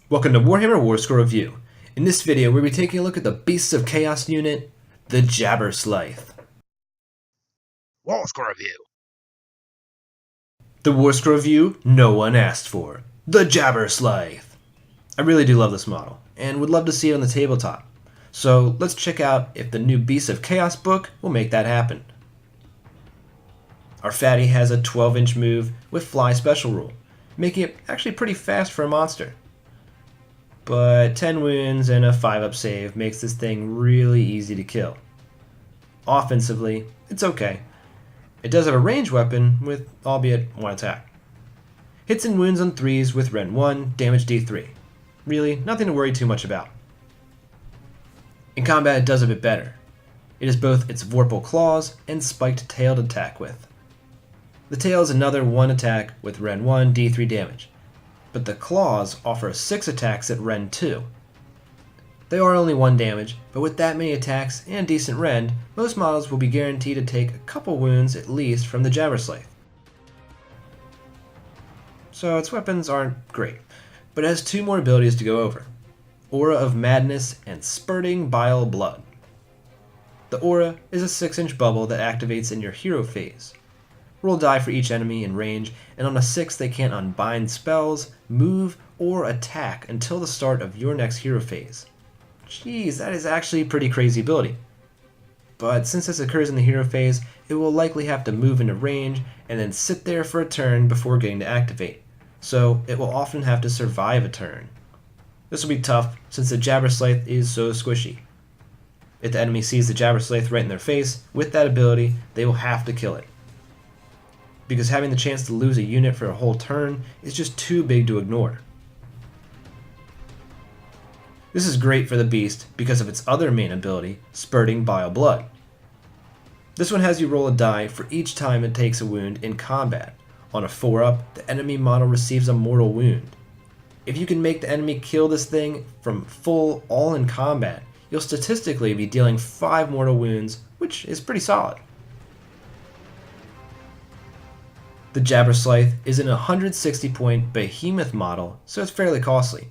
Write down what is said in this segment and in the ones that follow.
Welcome to Warhammer Warscroll Review. In this video, we'll be taking a look at the Beasts of Chaos unit, the Jabberslythe. Warscroll Review. The Warscroll Review no one asked for, the Jabberslythe. I really do love this model, and would love to see it on the tabletop. So let's check out if the new Beasts of Chaos book will make that happen. Our fatty has a 12-inch move with fly special rule, making it actually pretty fast for a monster. But 10 wounds and a 5-up save makes this thing really easy to kill. Offensively, it's okay. It does have a ranged weapon with, albeit, one attack. Hits and wounds on 3s with Ren 1, damage D3. Really, nothing to worry too much about. In combat, it does a bit better. It is both its Vorpal Claws and spiked tail to attack with. The tail is another 1 attack with Ren 1, D3 damage. But the claws offer 6 attacks at Ren 2. They are only 1 damage, but with that many attacks and decent rend, most models will be guaranteed to take a couple wounds at least from the Jabberslythe. So its weapons aren't great, but it has 2 more abilities to go over: Aura of Madness and Spurting Bile Blood. The Aura is a 6-inch bubble that activates in your hero phase. Roll a die for each enemy in range, and on a 6 they can't unbind spells, move, or attack until the start of your next hero phase. Jeez, that is actually a pretty crazy ability. But since this occurs in the hero phase, it will likely have to move into range and then sit there for a turn before getting to activate, so it will often have to survive a turn. This will be tough since the Jabberslythe is so squishy. If the enemy sees the Jabberslythe right in their face with that ability, they will have to kill it, because having the chance to lose a unit for a whole turn is just too big to ignore. This is great for the beast because of its other main ability, Spurting Bile Blood. This one has you roll a die for each time it takes a wound in combat. On a 4-up, the enemy model receives a mortal wound. If you can make the enemy kill this thing from full all in combat, you'll statistically be dealing 5 mortal wounds, which is pretty solid. The Jabberslythe is an 160-point behemoth model, so it's fairly costly.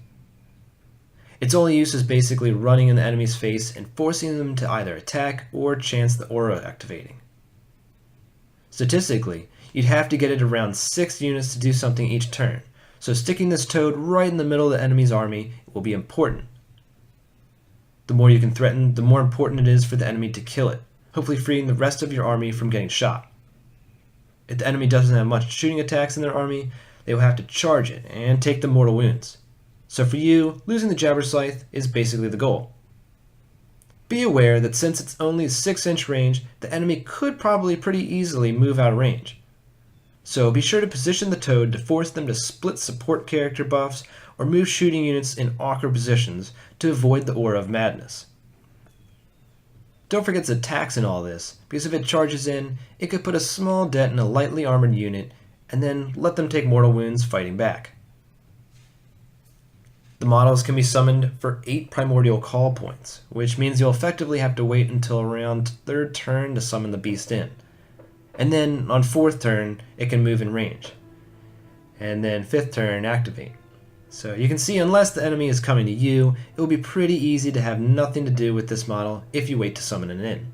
Its only use is basically running in the enemy's face and forcing them to either attack or chance the aura activating. Statistically, you'd have to get it around 6 units to do something each turn, so sticking this toad right in the middle of the enemy's army will be important. The more you can threaten, the more important it is for the enemy to kill it, hopefully freeing the rest of your army from getting shot. If the enemy doesn't have much shooting attacks in their army, they will have to charge it and take the mortal wounds. So for you, losing the Jabberslythe is basically the goal. Be aware that since it's only 6-inch range, the enemy could probably pretty easily move out of range. So be sure to position the toad to force them to split support character buffs or move shooting units in awkward positions to avoid the Aura of Madness. Don't forget its attacks in all this, because if it charges in, it could put a small dent in a lightly armored unit, and then let them take mortal wounds fighting back. The models can be summoned for 8 primordial call points, which means you'll effectively have to wait until around 3rd turn to summon the beast in. And then on 4th turn, it can move in range. And then 5th turn, activate. So you can see, unless the enemy is coming to you, it will be pretty easy to have nothing to do with this model if you wait to summon it in.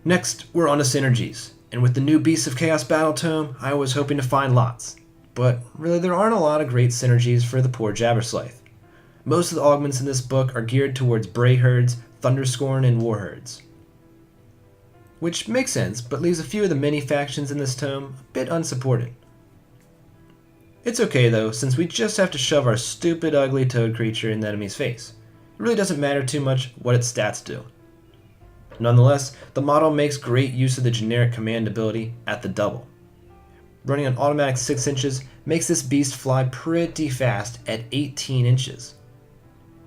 Next, we're on to synergies, and with the new Beasts of Chaos battletome, I was hoping to find lots. But really, there aren't a lot of great synergies for the poor Jabberslythe. Most of the augments in this book are geared towards Bray Herds, Thunderscorn, and War Herds. Which makes sense, but leaves a few of the mini factions in this tome a bit unsupported. It's okay though, since we just have to shove our stupid ugly toad creature in the enemy's face. It really doesn't matter too much what its stats do. Nonetheless, the model makes great use of the generic command ability at the double. Running an automatic 6 inches makes this beast fly pretty fast at 18 inches.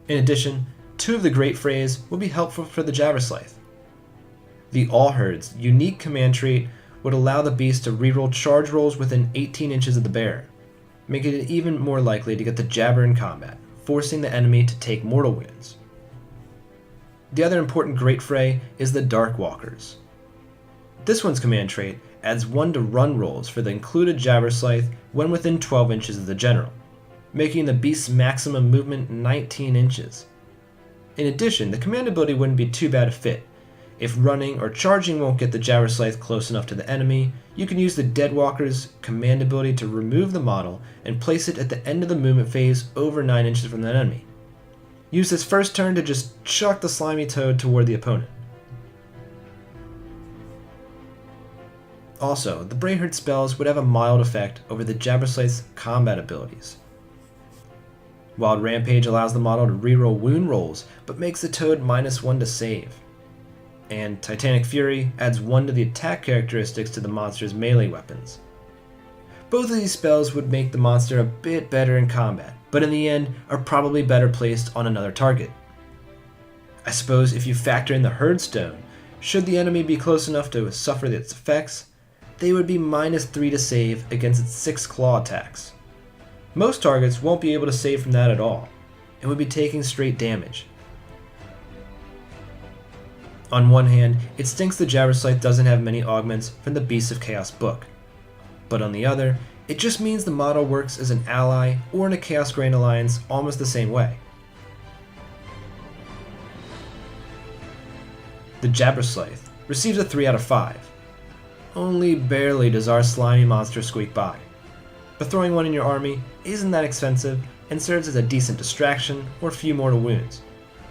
In addition, 2 of the Great Phrase will be helpful for the Jabberslythe. The All Herds unique command trait would allow the beast to reroll charge rolls within 18 inches of the bearer, making it even more likely to get the Jabber in combat, forcing the enemy to take mortal wounds. The other important Great Fray is the Dark Walkers. This one's command trait adds 1 to run rolls for the included Jabberslythe when within 12 inches of the general, making the beast's maximum movement 19 inches. In addition, the command ability wouldn't be too bad a fit. If running or charging won't get the Jabberslythe close enough to the enemy, you can use the Deadwalker's command ability to remove the model and place it at the end of the movement phase over 9 inches from the enemy. Use this first turn to just chuck the slimy toad toward the opponent. Also, the Brayherd spells would have a mild effect over the Jabberslythe's combat abilities. Wild Rampage allows the model to reroll wound rolls, but makes the toad -1 to save. And Titanic Fury adds 1 to the attack characteristics to the monster's melee weapons. Both of these spells would make the monster a bit better in combat, but in the end are probably better placed on another target. I suppose if you factor in the Herd Stone, should the enemy be close enough to suffer its effects, they would be -3 to save against its 6 claw attacks. Most targets won't be able to save from that at all, and would be taking straight damage. On one hand, it stinks the Jabberslythe doesn't have many augments from the Beasts of Chaos book, but on the other, it just means the model works as an ally or in a Chaos Grain alliance almost the same way. The Jabberslythe receives a 3 out of 5. Only barely does our slimy monster squeak by. But throwing one in your army isn't that expensive and serves as a decent distraction or few mortal wounds.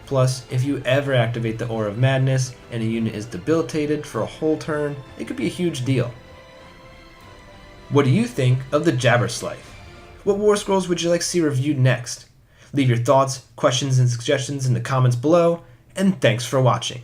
Plus, if you ever activate the Aura of Madness and a unit is debilitated for a whole turn, it could be a huge deal. What do you think of the Jabberslythe? What War Scrolls would you like to see reviewed next? Leave your thoughts, questions, and suggestions in the comments below, and thanks for watching.